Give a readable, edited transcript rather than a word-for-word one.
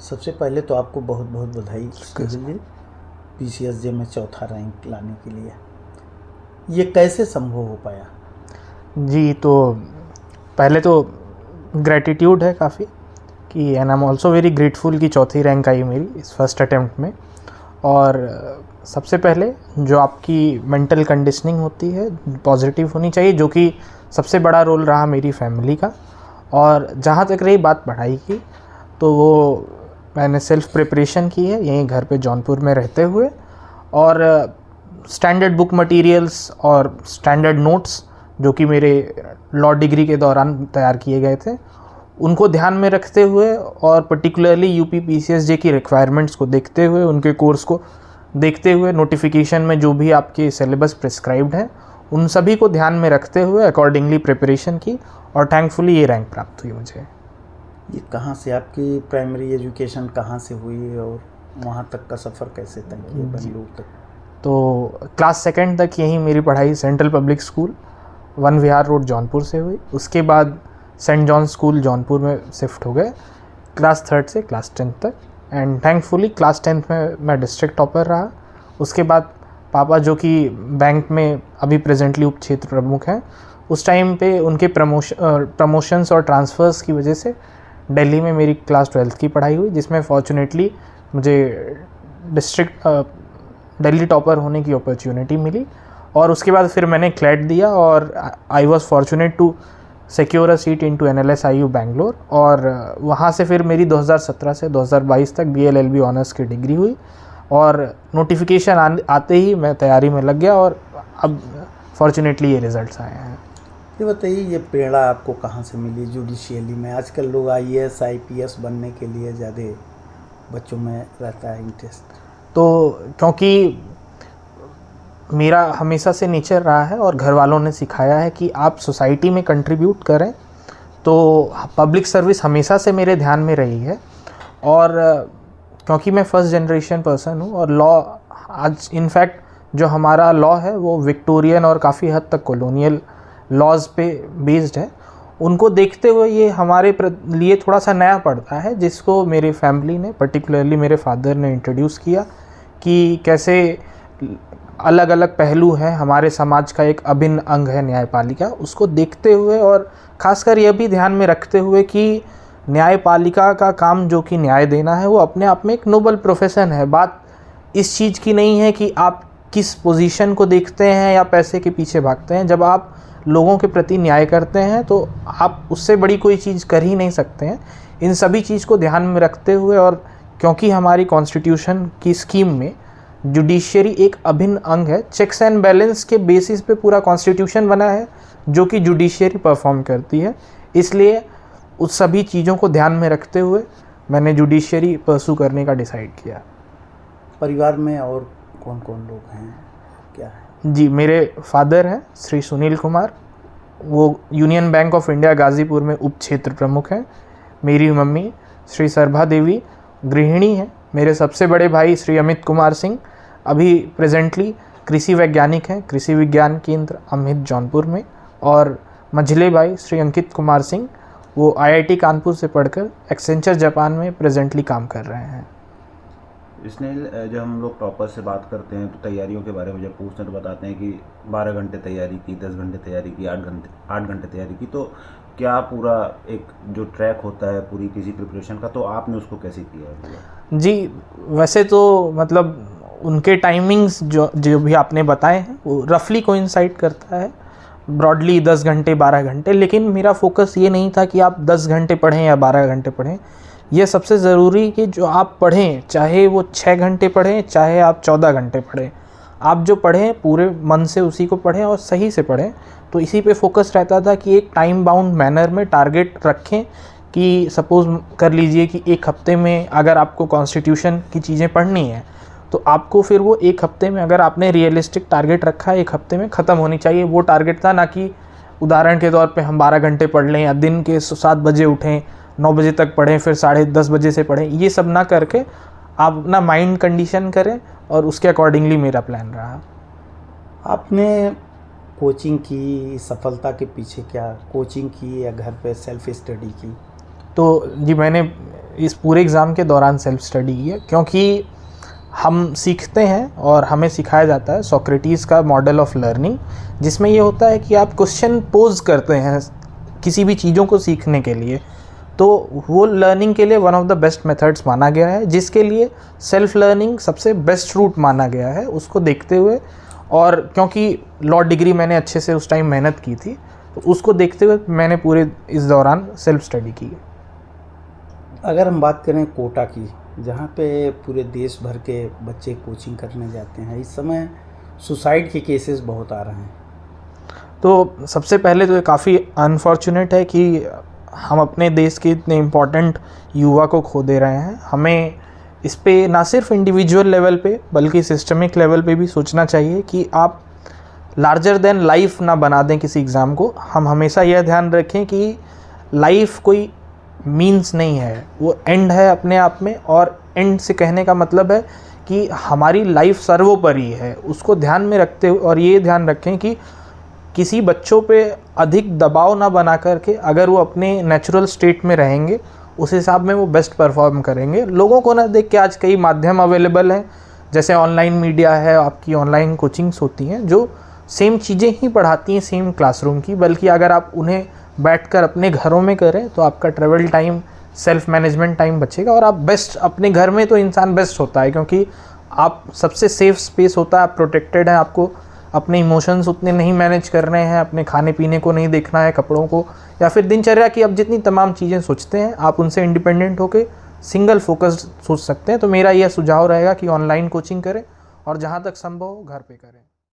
सबसे पहले तो आपको बहुत बहुत बधाई PCSJ में चौथा रैंक लाने के लिए। ये कैसे संभव हो पाया? जी, तो पहले तो ग्रेटिट्यूड है काफ़ी कि and I am also very grateful कि चौथी रैंक आई मेरी इस फर्स्ट अटैम्प्ट में। और सबसे पहले जो आपकी मेंटल कंडीशनिंग होती है पॉजिटिव होनी चाहिए, जो कि सबसे बड़ा रोल रहा मेरी फैमिली का। और जहाँ तक रही बात पढ़ाई की, तो वो मैंने सेल्फ प्रिपरेशन की है यहीं घर पे जौनपुर में रहते हुए। और स्टैंडर्ड बुक मटेरियल्स और स्टैंडर्ड नोट्स जो कि मेरे लॉ डिग्री के दौरान तैयार किए गए थे, उनको ध्यान में रखते हुए और पर्टिकुलरली यूपी PCSJ की रिक्वायरमेंट्स को देखते हुए, उनके कोर्स को देखते हुए, नोटिफिकेशन में जो भी आपके सिलेबस प्रिस्क्राइब्ड है उन सभी को ध्यान में रखते हुए अकॉर्डिंगली प्रिपरेशन की और थैंकफुली ये रैंक प्राप्त हुई मुझे। ये कहाँ से आपकी प्राइमरी एजुकेशन कहाँ से हुई और वहाँ तक का सफ़र कैसे तय किया बेंगलुरु तक? तो क्लास 2 तक यहीं मेरी पढ़ाई सेंट्रल पब्लिक स्कूल वन विहार रोड जौनपुर से हुई। उसके बाद सेंट जॉन स्कूल जौनपुर में शिफ्ट हो गए क्लास 3 से क्लास 10 तक। एंड थैंकफुली क्लास 10 में मैं डिस्ट्रिक्ट टॉपर रहा। उसके बाद पापा जो कि बैंक में अभी प्रेजेंटली उप क्षेत्र प्रमुख हैं, उस टाइम पे उनके प्रमोशंस और ट्रांसफ़र्स की वजह से दिल्ली में मेरी क्लास 12 की पढ़ाई हुई, जिसमें फॉर्चुनेटली मुझे डिस्ट्रिक्ट दिल्ली टॉपर होने की अपॉर्चुनिटी मिली। और उसके बाद फिर मैंने क्लैट दिया और I was fortunate to secure a seat into NLSIU Bangalore. और वहाँ से फिर मेरी 2017 से 2022 तक BL LB ऑनर्स की डिग्री हुई। और नोटिफिकेशन आते ही मैं तैयारी में लग गया और अब फॉर्चुनेटली ये रिज़ल्ट्स आए हैं। ये बताइए, ये प्रेरणा आपको कहाँ से मिली जुडिशियली में? आजकल लोग IAS IPS बनने के लिए ज़्यादा बच्चों में रहता है इंटरेस्ट। तो क्योंकि मेरा हमेशा से नेचर रहा है और घर वालों ने सिखाया है कि आप सोसाइटी में कंट्रीब्यूट करें, तो पब्लिक सर्विस हमेशा से मेरे ध्यान में रही है। और क्योंकि मैं फर्स्ट जनरेशन पर्सन हूँ और लॉ आज इनफैक्ट जो हमारा लॉ है वो विक्टोरियन और काफ़ी हद तक कॉलोनियल लॉज पे बेस्ड है, उनको देखते हुए ये हमारे लिए थोड़ा सा नया पड़ता है, जिसको मेरे फैमिली ने पर्टिकुलरली मेरे फादर ने इंट्रोड्यूस किया कि कैसे अलग अलग पहलू हैं हमारे समाज का, एक अभिन्न अंग है न्यायपालिका। उसको देखते हुए और ख़ासकर यह भी ध्यान में रखते हुए कि न्यायपालिका का काम जो कि न्याय देना है वो अपने आप में एक नोबल प्रोफेशन है। बात इस चीज़ की नहीं है कि आप किस पोजीशन को देखते हैं या पैसे के पीछे भागते हैं। जब आप लोगों के प्रति न्याय करते हैं तो आप उससे बड़ी कोई चीज़ कर ही नहीं सकते हैं। इन सभी चीज़ को ध्यान में रखते हुए और क्योंकि हमारी कॉन्स्टिट्यूशन की स्कीम में जुडिशियरी एक अभिन्न अंग है, चेक्स एंड बैलेंस के बेसिस पे पूरा कॉन्स्टिट्यूशन बना है जो कि जुडिशियरी परफॉर्म करती है, इसलिए उस सभी चीज़ों को ध्यान में रखते हुए मैंने जुडिशियरी परसू करने का डिसाइड किया। परिवार में और कौन कौन लोग हैं, क्या है? जी, मेरे फादर हैं श्री सुनील कुमार, वो union bank of India Ghazipur में उप क्षेत्र प्रमुख हैं। मेरी मम्मी श्री सरभा देवी गृहिणी हैं। मेरे सबसे बड़े भाई श्री अमित कुमार सिंह अभी प्रेजेंटली कृषि वैज्ञानिक हैं, कृषि विज्ञान केंद्र अमित जौनपुर में। और मझले भाई श्री अंकित कुमार सिंह, वो IIT कानपुर से पढ़कर एक्सेंचर जापान में प्रेजेंटली काम कर रहे हैं। स्नेहिल, जब हम लोग टॉपर से बात करते हैं तो तैयारियों के बारे में जब पूछते हैं तो बताते हैं कि 12 घंटे तैयारी की, 10 घंटे तैयारी की, 8 घंटे तैयारी की। तो क्या पूरा एक जो ट्रैक होता है पूरी किसी प्रिपरेशन का, तो आपने उसको कैसे किया? जी, वैसे तो मतलब उनके टाइमिंग्स जो भी आपने बताए हैं वो रफली कोइंसाइड करता है, ब्रॉडली 10 घंटे 12 घंटे। लेकिन मेरा फोकस ये नहीं था कि आप 10 घंटे पढ़ें या 12 घंटे पढ़ें। ये सबसे ज़रूरी कि जो आप पढ़ें, चाहे वो 6 घंटे पढ़ें चाहे आप 14 घंटे पढ़ें, आप जो पढ़ें पूरे मन से उसी को पढ़ें और सही से पढ़ें। तो इसी पे फोकस रहता था कि एक टाइम बाउंड मैनर में टारगेट रखें कि सपोज़ कर लीजिए कि एक हफ्ते में अगर आपको कॉन्स्टिट्यूशन की चीज़ें पढ़नी है तो आपको फिर वो एक हफ्ते में, अगर आपने रियलिस्टिक टारगेट रखा है, एक हफ्ते में ख़त्म होनी चाहिए वो टारगेट था। ना कि उदाहरण के तौर पे हम 12 घंटे पढ़ लें या दिन के 7 बजे उठें, 9 बजे तक पढ़ें, फिर 10:30 बजे से पढ़ें। ये सब ना करके आप अपना माइंड कंडीशन करें और उसके अकॉर्डिंगली मेरा प्लान रहा। आपने कोचिंग की, सफलता के पीछे क्या कोचिंग की या घर पे सेल्फ स्टडी की? तो जी, मैंने इस पूरे एग्ज़ाम के दौरान सेल्फ स्टडी की है, क्योंकि हम सीखते हैं और हमें सिखाया जाता है सोक्रेटिस का मॉडल ऑफ लर्निंग, जिसमें ये होता है कि आप क्वेश्चन पोज करते हैं किसी भी चीज़ों को सीखने के लिए, तो वो लर्निंग के लिए one of the best methods माना गया है, जिसके लिए सेल्फ लर्निंग सबसे बेस्ट रूट माना गया है उसको देखते हुए। और क्योंकि लॉ डिग्री मैंने अच्छे से उस टाइम मेहनत की थी, तो उसको देखते हुए मैंने पूरे इस दौरान सेल्फ स्टडी की। अगर हम बात करें कोटा की, जहाँ पे पूरे देश भर के बच्चे कोचिंग करने जाते हैं, इस समय सुसाइड के केसेस बहुत आ रहे हैं। तो सबसे पहले तो ये काफ़ी अनफॉर्चुनेट है कि हम अपने देश के इतने इम्पोर्टेंट युवा को खो दे रहे हैं। हमें इस पे ना सिर्फ इंडिविजुअल लेवल पे बल्कि सिस्टमिक लेवल पे भी सोचना चाहिए कि आप लार्जर देन लाइफ ना बना दें किसी एग्ज़ाम को। हम हमेशा यह ध्यान रखें कि लाइफ कोई मीन्स नहीं है, वो एंड है अपने आप में। और एंड से कहने का मतलब है कि हमारी लाइफ सर्वोपरि है, उसको ध्यान में रखते हुए। और ये ध्यान रखें कि किसी बच्चों पे अधिक दबाव ना बना करके अगर वो अपने नेचुरल स्टेट में रहेंगे, उस हिसाब में वो बेस्ट परफॉर्म करेंगे। लोगों को ना देख के आज कई माध्यम अवेलेबल हैं, जैसे ऑनलाइन मीडिया है, आपकी ऑनलाइन कोचिंग्स होती हैं जो सेम चीज़ें ही पढ़ाती हैं सेम क्लासरूम की, बल्कि अगर आप उन्हें बैठकर अपने घरों में करें तो आपका travel time, self management time बचेगा। और आप बेस्ट अपने घर में तो इंसान बेस्ट होता है, क्योंकि आप सबसे सेफ स्पेस होता है, आप प्रोटेक्टेड हैं, आपको अपने इमोशंस उतने नहीं मैनेज करने हैं, अपने खाने पीने को नहीं देखना है, कपड़ों को या फिर दिनचर्या की अब जितनी तमाम चीज़ें सोचते हैं, आप उनसे इंडिपेंडेंट होकर सिंगल फोकस्ड सोच सकते हैं। तो मेरा यह सुझाव रहेगा कि ऑनलाइन कोचिंग करें और जहाँ तक संभव हो घर पे करें।